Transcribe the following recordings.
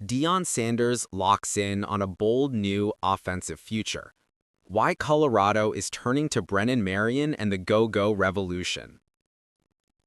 Deion Sanders locks in on a bold new offensive future. Why Colorado is turning to Brennan Marion and the Go-Go Revolution.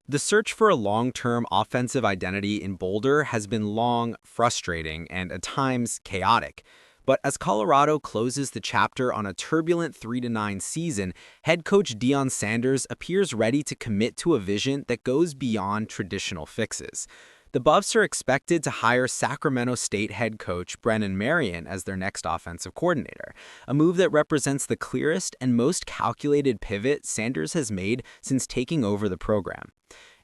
The search for a long-term offensive identity in Boulder has been long, frustrating, and at times chaotic. But as Colorado closes the chapter on a turbulent 3-9 season, head coach Deion Sanders appears ready to commit to a vision that goes beyond traditional fixes. The Buffs are expected to hire Sacramento State head coach Brennan Marion as their next offensive coordinator, a move that represents the clearest and most calculated pivot Sanders has made since taking over the program.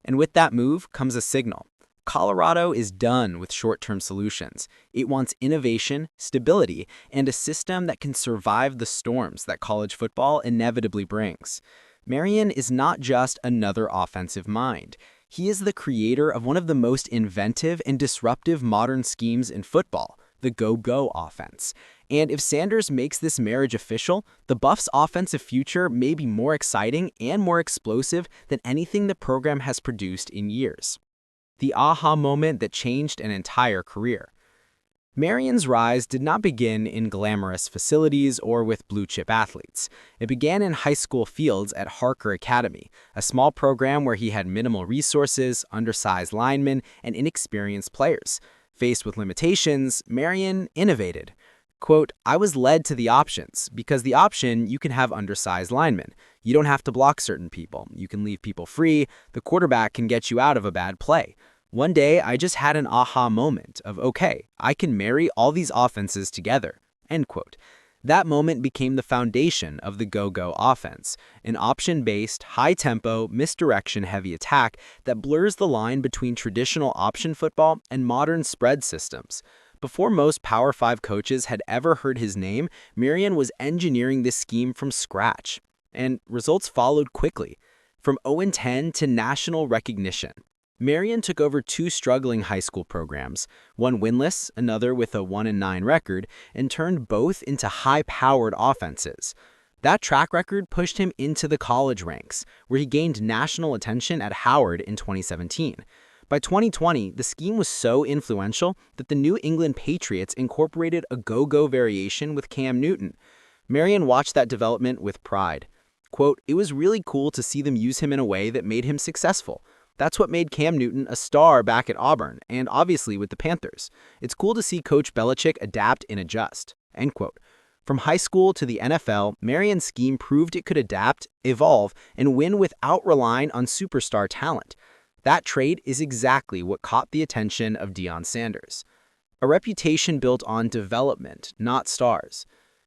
And with that move comes a signal. Colorado is done with short-term solutions. It wants innovation, stability, and a system that can survive the storms that college football inevitably brings. Marion is not just another offensive mind. He is the creator of one of the most inventive and disruptive modern schemes in football, the go-go offense. And if Sanders makes this marriage official, the Buffs' offensive future may be more exciting and more explosive than anything the program has produced in years. The aha moment that changed an entire career. Marion's rise did not begin in glamorous facilities or with blue-chip athletes. It began in high school fields at Harker Academy, a small program where he had minimal resources, undersized linemen, and inexperienced players. Faced with limitations, Marion innovated. Quote, "I was led to the options, because the option, you can have undersized linemen. You don't have to block certain people. You can leave people free. The quarterback can get you out of a bad play. One day, I just had an aha moment of, okay, I can marry all these offenses together." End quote. That moment became the foundation of the go-go offense, an option-based, high-tempo, misdirection-heavy attack that blurs the line between traditional option football and modern spread systems. Before most Power 5 coaches had ever heard his name, Marion was engineering this scheme from scratch. And results followed quickly, from 0-10 to national recognition. Marion took over two struggling high school programs, one winless, another with a 1-9 record, and turned both into high-powered offenses. That track record pushed him into the college ranks, where he gained national attention at Howard in 2017. By 2020, the scheme was so influential that the New England Patriots incorporated a go-go variation with Cam Newton. Marion watched that development with pride. Quote, "It was really cool to see them use him in a way that made him successful. That's what made Cam Newton a star back at Auburn, and obviously with the Panthers. It's cool to see Coach Belichick adapt and adjust." End quote. From high school to the NFL, Marion's scheme proved it could adapt, evolve, and win without relying on superstar talent. That trait is exactly what caught the attention of Deion Sanders. A reputation built on development, not stars.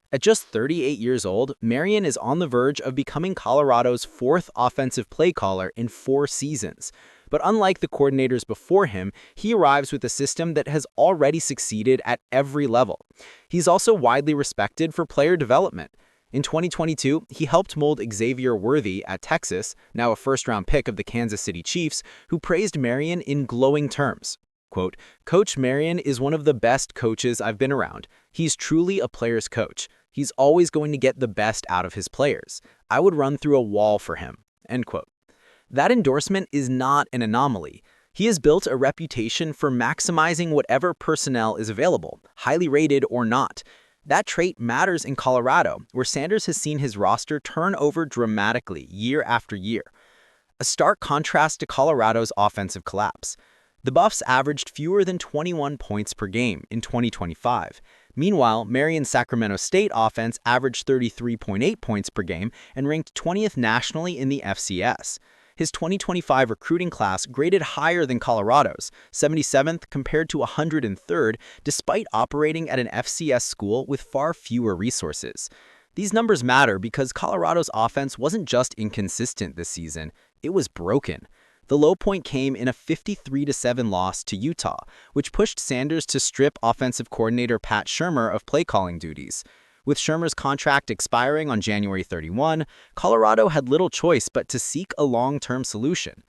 At just 38 years old, Marion is on the verge of becoming Colorado's fourth offensive play caller in 4 seasons. But unlike the coordinators before him, he arrives with a system that has already succeeded at every level. He's also widely respected for player development. In 2022, he helped mold Xavier Worthy at Texas, now a first-round pick of the Kansas City Chiefs, who praised Marion in glowing terms. Quote, "Coach Marion is one of the best coaches I've been around. He's truly a player's coach. He's always going to get the best out of his players. I would run through a wall for him." End quote. That endorsement is not an anomaly. He has built a reputation for maximizing whatever personnel is available, highly rated or not. That trait matters in Colorado, where Sanders has seen his roster turn over dramatically year after year. A stark contrast to Colorado's offensive collapse. The Buffs averaged fewer than 21 points per game in 2025. Meanwhile, Marion's Sacramento State offense averaged 33.8 points per game and ranked 20th nationally in the FCS. His 2025 recruiting class graded higher than Colorado's, 77th compared to 103rd, despite operating at an FCS school with far fewer resources. These numbers matter because Colorado's offense wasn't just inconsistent this season, it was broken. The low point came in a 53-7 loss to Utah, which pushed Sanders to strip offensive coordinator Pat Shurmur of play-calling duties. With Shurmur's contract expiring on January 31, Colorado had little choice but to seek a long-term solution.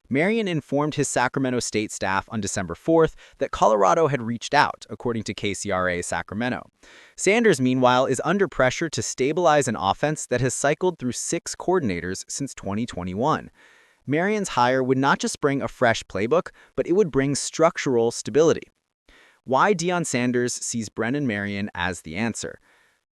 Marion informed his Sacramento State staff on December 4th that Colorado had reached out, according to KCRA Sacramento. Sanders, meanwhile, is under pressure to stabilize an offense that has cycled through 6 coordinators since 2021. Marion's hire would not just bring a fresh playbook, but it would bring structural stability. why Deion Sanders sees Brennan Marion as the answer.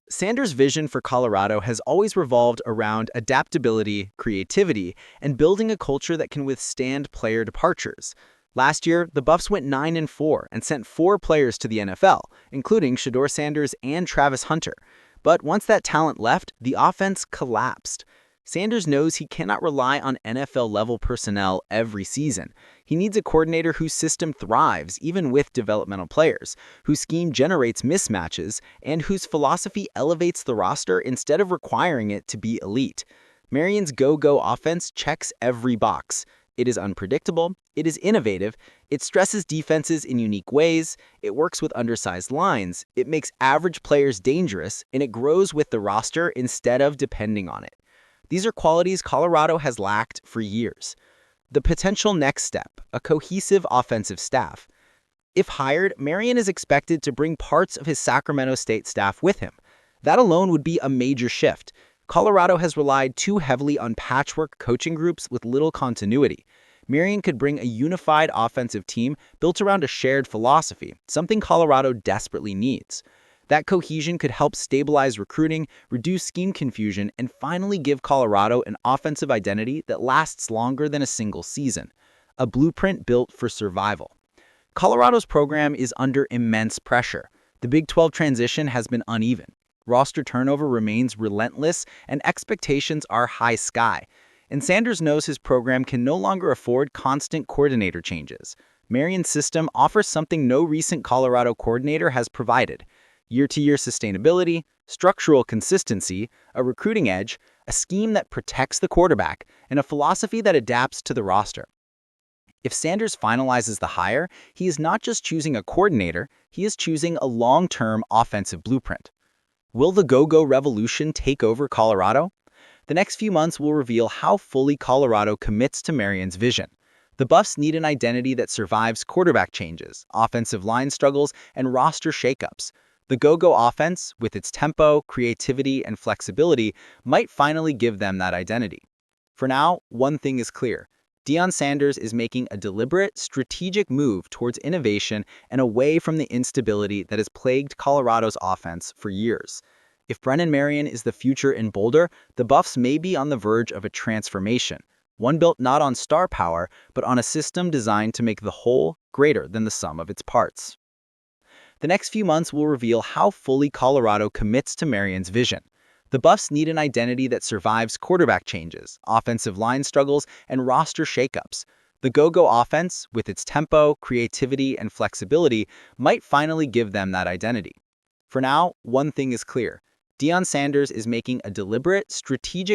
Sanders' vision for Colorado has always revolved around adaptability, creativity, and building a culture that can withstand player departures. Last year, the Buffs went 9-4 and sent 4 players to the NFL, including Shedeur Sanders and Travis Hunter. But once that talent left, the offense collapsed. Sanders knows he cannot rely on NFL-level personnel every season. He needs a coordinator whose system thrives even with developmental players, whose scheme generates mismatches, and whose philosophy elevates the roster instead of requiring it to be elite. Marion's go-go offense checks every box. It is unpredictable, it is innovative, it stresses defenses in unique ways, it works with undersized lines, it makes average players dangerous, and it grows with the roster instead of depending on it. These are qualities Colorado has lacked for years. The potential next step, a cohesive offensive staff. If hired, Marion is expected to bring parts of his Sacramento State staff with him. That alone would be a major shift. Colorado has relied too heavily on patchwork coaching groups with little continuity. Marion could bring a unified offensive team built around a shared philosophy, something Colorado desperately needs. That cohesion could help stabilize recruiting, reduce scheme confusion, and finally give Colorado an offensive identity that lasts longer than a single season. A blueprint built for survival. Colorado's program is under immense pressure. The Big 12 transition has been uneven. Roster turnover remains relentless, and expectations are high sky. And Sanders knows his program can no longer afford constant coordinator changes. Marion's system offers something no recent Colorado coordinator has provided: year-to-year sustainability, structural consistency, a recruiting edge, a scheme that protects the quarterback, and a philosophy that adapts to the roster. If Sanders finalizes the hire, he is not just choosing a coordinator, he is choosing a long-term offensive blueprint. Will the go-go revolution take over Colorado? The next few months will reveal how fully Colorado commits to Marion's vision. The Buffs need an identity that survives quarterback changes, offensive line struggles, and roster shakeups. The go-go offense, with its tempo, creativity, and flexibility, might finally give them that identity. For now, one thing is clear. Deion Sanders is making a deliberate, strategic move towards innovation and away from the instability that has plagued Colorado's offense for years. If Brennan Marion is the future in Boulder, the Buffs may be on the verge of a transformation, one built not on star power, but on a system designed to make the whole greater than the sum of its parts. The next few months will reveal how fully Colorado commits to Marion's vision. The Buffs need an identity that survives quarterback changes, offensive line struggles, and roster shakeups. The go-go offense, with its tempo, creativity, and flexibility, might finally give them that identity. For now, one thing is clear. Deion Sanders is making a deliberate, strategic